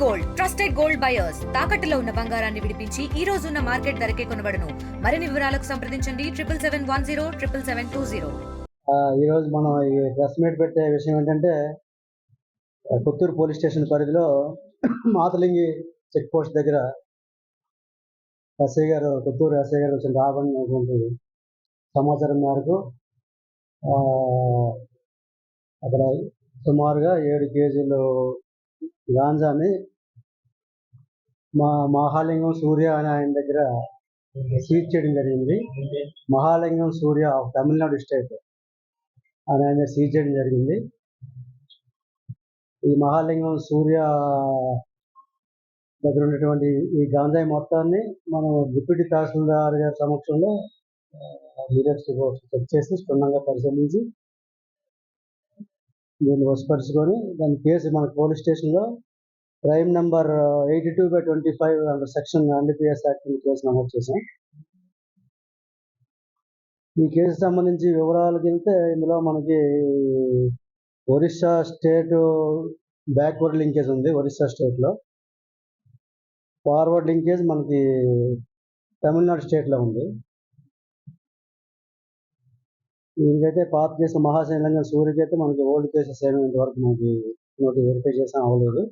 Gold trusted gold buyers తాకట్టులో ఉన్న బంగారాన్ని విడిపించి ఈ రోజు ఉన్న మార్కెట్ ధరకే కొనబడును. మరిన్ని వివరాలకు సంప్రదించండి 7771077720. ఈ రోజు మనం ఈ ప్రెస్ మీట్ పెట్టే విషయం ఏంటంటే కొత్తూరు పోలీస్ స్టేషన్ పరిధిలో మాతలింగి చెక్ పోస్ట్ దగ్గర కొత్తూరు ఎస్ఐ గారు వచ్చిన రాబడినటువంటి సమాచారం మేరకు అక్కడ సుమారుగా 7 కేజీలు గాంజాని మహాలింగం సూర్య అనే ఆయన దగ్గర సీజ్ చేయడం జరిగింది. మహాలింగం సూర్య ఆఫ్ తమిళనాడు స్టేట్ అని ఆయన సీజ్ చేయడం జరిగింది. ఈ మహాలింగం సూర్య దగ్గర ఉన్నటువంటి ఈ గాంజాయి మొత్తాన్ని మనం డిప్యూటీ తహసీల్దార్ గారి సమక్షంలో చెక్ చేసి క్షుణ్ణంగా పరిశీలించి దీన్ని వశపరుచుకొని దాని కేసు మన పోలీస్ స్టేషన్లో crime number 82/25 under section NDPS act case నమోదు చేశాం. ఈ కేసు సంబంధించి వివరాలకు వెళ్తే ఇందులో మనకి ఒరిస్సా స్టేట్ బ్యాక్వర్డ్ లింకేజ్ ఉంది. ఒరిస్సా స్టేట్లో ఫార్వర్డ్ లింకేజ్ మనకి తమిళనాడు స్టేట్లో ఉంది. దీనికైతే పాత కేసు మహాశైలంగా సూర్యకైతే మనకి ఓల్డ్ కేసెస్ ఏమైనంత వరకు మనకి వెరిఫై చేసాం అవ్వలేదు.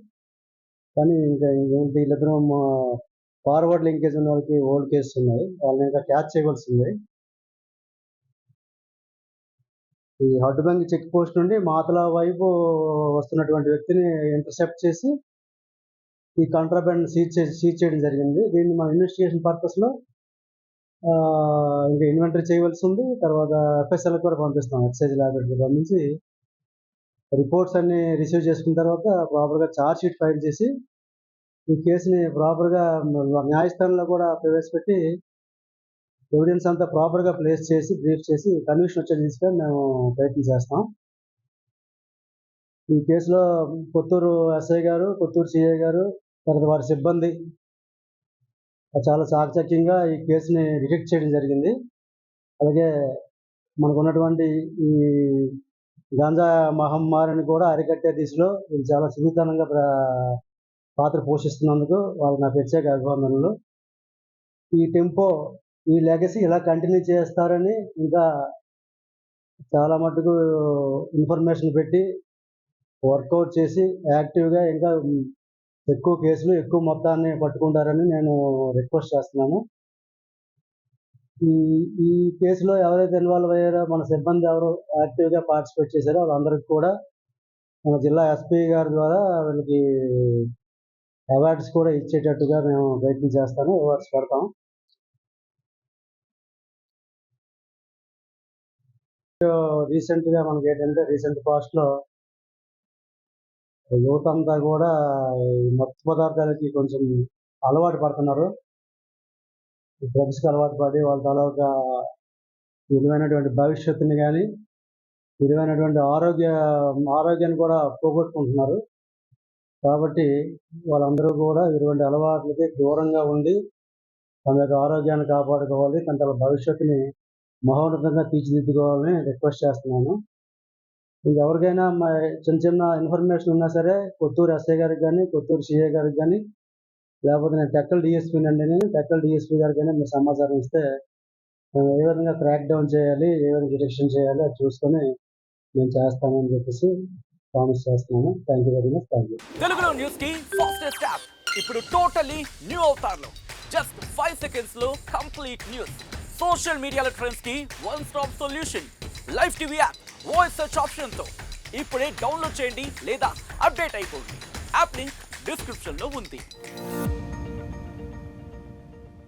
కానీ ఇంకా వీళ్ళిద్దరూ ఫార్వర్డ్ లింకేజ్ ఉన్న వాళ్ళకి ఓల్డ్ కేసెస్ ఉన్నాయి. వాళ్ళని ఇంకా క్యాచ్ చేయవలసింది. ఈ హడ్డుబంగి చెక్ పోస్ట్ నుండి మాతల వైపు వస్తున్నటువంటి వ్యక్తిని ఇంటర్సెప్ట్ చేసి ఈ కాంట్రాబ్యాండ్ సీజ్ చేయడం జరిగింది. దీన్ని మన ఇన్వెస్టిగేషన్ పర్పస్లో ఇంకా ఇన్వెంటరీ చేయవలసి ఉంది. తర్వాత ఎఫ్ఎస్ఎల్ కూడా పంపిస్తాం. ఎక్సైజ్ ల్యాబొరేటరీ పంపించి రిపోర్ట్స్ అన్ని రిసీవ్ చేసుకున్న తర్వాత ప్రాపర్గా ఛార్జ్ షీట్ ఫైల్ చేసి ఈ కేసుని ప్రాపర్గా న్యాయస్థానంలో కూడా ప్రవేశపెట్టి ఎవిడెన్స్ అంతా ప్రాపర్గా ప్లేస్ చేసి బ్రీఫ్ చేసి కన్విక్షన్ వచ్చే తీసుకొని మేము ప్రయత్నం చేస్తాం. ఈ కేసులో కొత్తూరు ఎస్ఐ గారు, కొత్తూరు సిఐ గారు, తర్వాత వారి సిబ్బంది చాలా చాకచక్యంగా ఈ కేసుని డిటెక్ట్ చేయడం జరిగింది. అలాగే మనకు ఉన్నటువంటి ఈ గాంజా మహమ్మారిని కూడా అరికట్టే దిశలో వీళ్ళు చాలా సున్నితంగా పాత్ర పోషిస్తున్నందుకు వాళ్ళకి నా ప్రత్యేక అభినందనలు. ఈ టెంపో, ఈ లెగసీ ఇలా కంటిన్యూ చేస్తారని ఇంకా చాలా మటుకు ఇన్ఫర్మేషన్ పెట్టి వర్కౌట్ చేసి యాక్టివ్గా ఇంకా ఎక్కువ కేసులు ఎక్కువ మొత్తాన్ని పట్టుకుంటారని నేను రిక్వెస్ట్ చేస్తున్నాను. ఈ కేసులో ఎవరైతే ఇన్వాల్వ్ అయ్యారో మన సిబ్బంది ఎవరు యాక్టివ్గా పార్టిసిపేట్ చేశారో వాళ్ళందరికీ కూడా మన జిల్లా ఎస్పీ గారి ద్వారా వీళ్ళకి అవార్డ్స్ కూడా ఇచ్చేటట్టుగా మేము ప్రయత్నం చేస్తాము. అవార్డ్స్ పెడతాం. రీసెంట్గా మనకి ఏంటంటే రీసెంట్ పాస్ట్లో యువత అంతా కూడా మత్తు పదార్థాలకి కొంచెం అలవాటు పడుతున్నారు. డ్రగ్స్కి అలవాటు పడి వాళ్ళ తాలూకా విలువైనటువంటి భవిష్యత్తుని కానీ విలువైనటువంటి ఆరోగ్యాన్ని కూడా పోగొట్టుకుంటున్నారు. కాబట్టి వాళ్ళందరూ కూడా ఇటువంటి అలవాట్లకి దూరంగా ఉండి తమ యొక్క ఆరోగ్యాన్ని కాపాడుకోవాలి, తమ భవిష్యత్తుని మహోన్నతంగా తీర్చిదిద్దుకోవాలని రిక్వెస్ట్ చేస్తున్నాను. ఎవరికైనా చిన్న ఇన్ఫర్మేషన్ ఉన్నా సరే కొత్తూరు ఎస్ఐ గారికి కానీ, కొత్తూరు సిఐ గారికి కానీ, లేకపోతే నేను టెక్కల్ డిఎస్పీ గారికి కానీ మీరు సమాచారం ఇస్తే ఏ విధంగా క్రాక్ డౌన్ చేయాలి, ఏ విధంగా డిటెక్షన్ చేయాలి అది చూసుకొని నేను చేస్తానని చెప్పేసి ప్రామిస్ చేస్తున్నాను. Thank you very much. Thank you. తెలుగులో న్యూస్ కి ఫాస్టెస్ట్ యాప్ ఇప్పుడు టోటల్లీ న్యూ అవతార్లో జస్ట్ 5 seconds లో కంప్లీట్ న్యూస్. సోషల్ మీడియాలో ట్రెండ్స్ కి one stop solution. Live TV app voice search option తో ఇప్పుడే డౌన్లోడ్ చేయండి లేదా అప్డేట్ అయిపోండి. యాప్ లింక్ డిస్క్రిప్షన్ లో ఉంది.